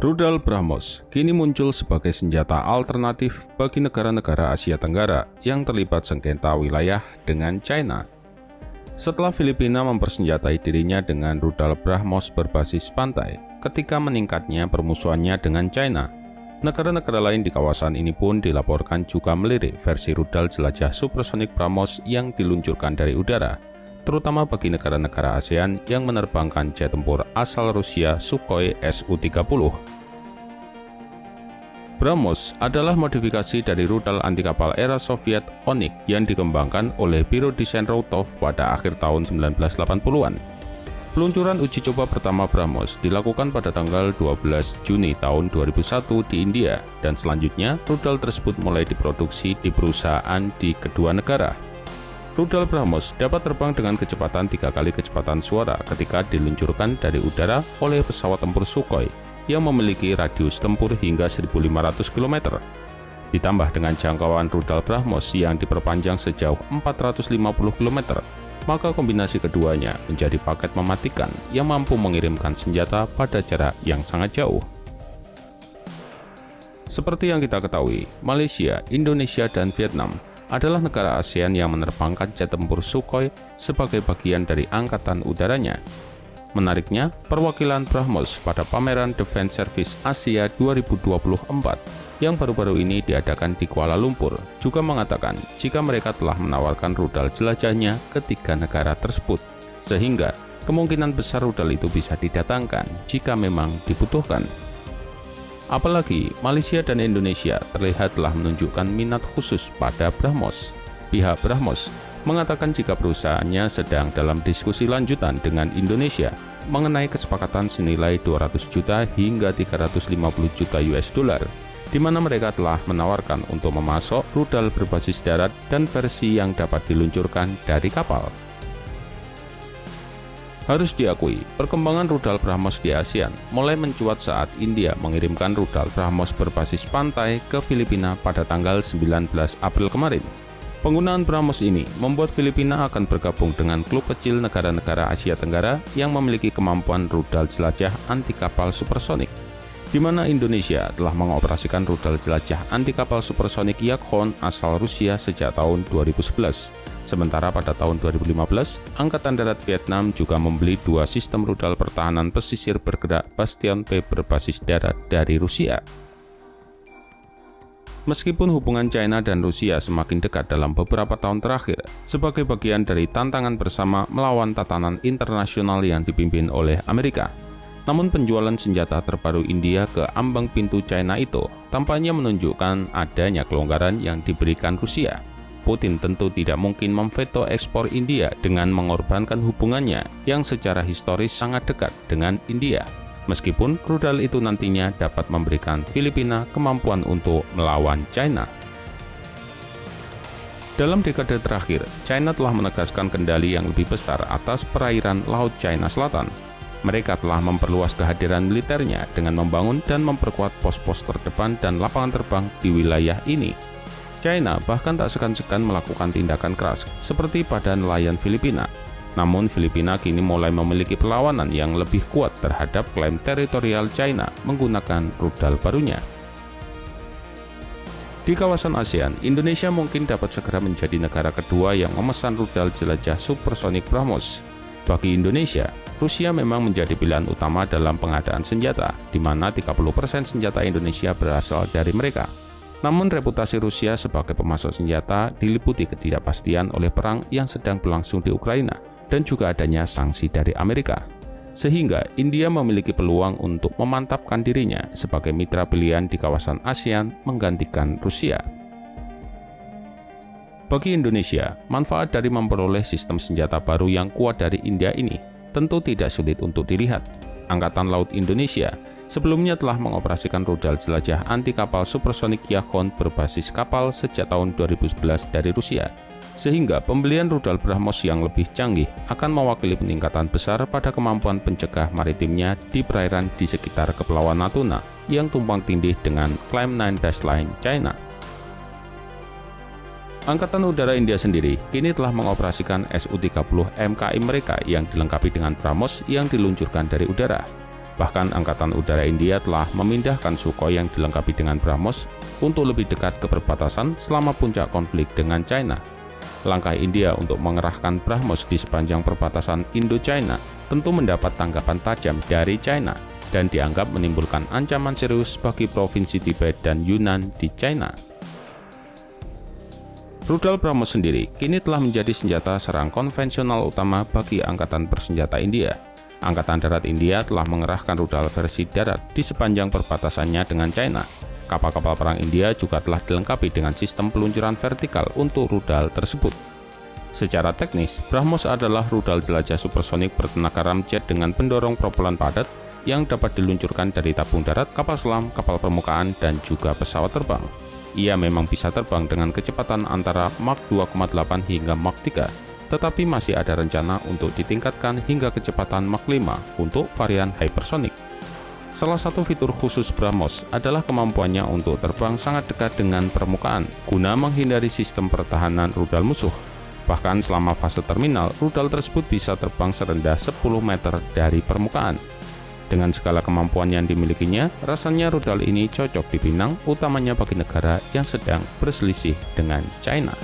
Rudal BrahMos kini muncul sebagai senjata alternatif bagi negara-negara Asia Tenggara yang terlibat sengketa wilayah dengan China. Setelah Filipina mempersenjatai dirinya dengan rudal BrahMos berbasis pantai ketika meningkatnya permusuhannya dengan China, negara-negara lain di kawasan ini pun dilaporkan juga melirik versi rudal jelajah supersonik BrahMos yang diluncurkan dari udara, terutama bagi negara-negara ASEAN yang menerbangkan jet tempur asal Rusia Sukhoi Su-30. BrahMos adalah modifikasi dari rudal anti kapal era Soviet Onik yang dikembangkan oleh Biro Desain Routov pada akhir tahun 1980-an. Peluncuran uji coba pertama BrahMos dilakukan pada tanggal 12 Juni tahun 2001 di India, dan selanjutnya rudal tersebut mulai diproduksi di perusahaan di kedua negara. Rudal BrahMos dapat terbang dengan kecepatan 3 kali kecepatan suara ketika diluncurkan dari udara oleh pesawat tempur Sukhoi yang memiliki radius tempur hingga 1.500 km. Ditambah dengan jangkauan rudal BrahMos yang diperpanjang sejauh 450 km, maka kombinasi keduanya menjadi paket mematikan yang mampu mengirimkan senjata pada jarak yang sangat jauh. Seperti yang kita ketahui, Malaysia, Indonesia, dan Vietnam adalah negara ASEAN yang menerbangkan jet tempur Sukhoi sebagai bagian dari angkatan udaranya. Menariknya, perwakilan BrahMos pada pameran Defense Service Asia 2024 yang baru-baru ini diadakan di Kuala Lumpur juga mengatakan jika mereka telah menawarkan rudal jelajahnya ke 3 negara tersebut, sehingga kemungkinan besar rudal itu bisa didatangkan jika memang dibutuhkan. Apalagi Malaysia dan Indonesia terlihat telah menunjukkan minat khusus pada BrahMos. Pihak BrahMos mengatakan jika perusahaannya sedang dalam diskusi lanjutan dengan Indonesia mengenai kesepakatan senilai 200 juta hingga 350 juta US dollar, di mana mereka telah menawarkan untuk memasok rudal berbasis darat dan versi yang dapat diluncurkan dari kapal. Harus diakui, perkembangan rudal BrahMos di ASEAN mulai mencuat saat India mengirimkan rudal BrahMos berbasis pantai ke Filipina pada tanggal 19 April kemarin. Penggunaan BrahMos ini membuat Filipina akan bergabung dengan klub kecil negara-negara Asia Tenggara yang memiliki kemampuan rudal jelajah anti kapal supersonik, di mana Indonesia telah mengoperasikan rudal jelajah anti kapal supersonik Yakhon asal Rusia sejak tahun 2011. Sementara pada tahun 2015, Angkatan Darat Vietnam juga membeli 2 sistem rudal pertahanan pesisir bergerak Bastion P berbasis darat dari Rusia. Meskipun hubungan China dan Rusia semakin dekat dalam beberapa tahun terakhir, sebagai bagian dari tantangan bersama melawan tatanan internasional yang dipimpin oleh Amerika, namun penjualan senjata terbaru India ke ambang pintu China itu tampaknya menunjukkan adanya kelonggaran yang diberikan Rusia. Putin tentu tidak mungkin memveto ekspor India dengan mengorbankan hubungannya yang secara historis sangat dekat dengan India. Meskipun rudal itu nantinya dapat memberikan Filipina kemampuan untuk melawan China. Dalam dekade terakhir, China telah menegaskan kendali yang lebih besar atas perairan Laut China Selatan. Mereka telah memperluas kehadiran militernya dengan membangun dan memperkuat pos-pos terdepan dan lapangan terbang di wilayah ini. China bahkan tak segan-segan melakukan tindakan keras seperti pada nelayan Filipina. Namun Filipina kini mulai memiliki perlawanan yang lebih kuat terhadap klaim teritorial China menggunakan rudal barunya. Di kawasan ASEAN, Indonesia mungkin dapat segera menjadi negara kedua yang memesan rudal jelajah supersonik BrahMos. Bagi Indonesia, Rusia memang menjadi pilihan utama dalam pengadaan senjata, di mana 30% senjata Indonesia berasal dari mereka. Namun reputasi Rusia sebagai pemasok senjata diliputi ketidakpastian oleh perang yang sedang berlangsung di Ukraina, dan juga adanya sanksi dari Amerika. Sehingga India memiliki peluang untuk memantapkan dirinya sebagai mitra pilihan di kawasan ASEAN menggantikan Rusia. Bagi Indonesia, manfaat dari memperoleh sistem senjata baru yang kuat dari India ini tentu tidak sulit untuk dilihat. Angkatan Laut Indonesia sebelumnya telah mengoperasikan rudal jelajah anti kapal supersonik Yakhon berbasis kapal sejak tahun 2011 dari Rusia. Sehingga pembelian rudal BrahMos yang lebih canggih akan mewakili peningkatan besar pada kemampuan pencegah maritimnya di perairan di sekitar Kepulauan Natuna yang tumpang tindih dengan klaim Nine Dash Line China. Angkatan Udara India sendiri kini telah mengoperasikan Su-30 MKI mereka yang dilengkapi dengan BrahMos yang diluncurkan dari udara. Bahkan Angkatan Udara India telah memindahkan Sukhoi yang dilengkapi dengan BrahMos untuk lebih dekat ke perbatasan selama puncak konflik dengan China. Langkah India untuk mengerahkan BrahMos di sepanjang perbatasan Indo-China tentu mendapat tanggapan tajam dari China dan dianggap menimbulkan ancaman serius bagi provinsi Tibet dan Yunnan di China. Rudal BrahMos sendiri kini telah menjadi senjata serang konvensional utama bagi Angkatan Bersenjata India. Angkatan Darat India telah mengerahkan rudal versi darat di sepanjang perbatasannya dengan China. Kapal-kapal perang India juga telah dilengkapi dengan sistem peluncuran vertikal untuk rudal tersebut. Secara teknis, BrahMos adalah rudal jelajah supersonik bertenaga ramjet dengan pendorong propolan padat yang dapat diluncurkan dari tabung darat, kapal selam, kapal permukaan, dan juga pesawat terbang. Ia memang bisa terbang dengan kecepatan antara Mach 2,8 hingga Mach 3, tetapi masih ada rencana untuk ditingkatkan hingga kecepatan Mach 5 untuk varian hypersonic. Salah satu fitur khusus BrahMos adalah kemampuannya untuk terbang sangat dekat dengan permukaan guna menghindari sistem pertahanan rudal musuh. Bahkan selama fase terminal, rudal tersebut bisa terbang serendah 10 meter dari permukaan. Dengan segala kemampuan yang dimilikinya, rasanya rudal ini cocok dipinang, utamanya bagi negara yang sedang berselisih dengan China.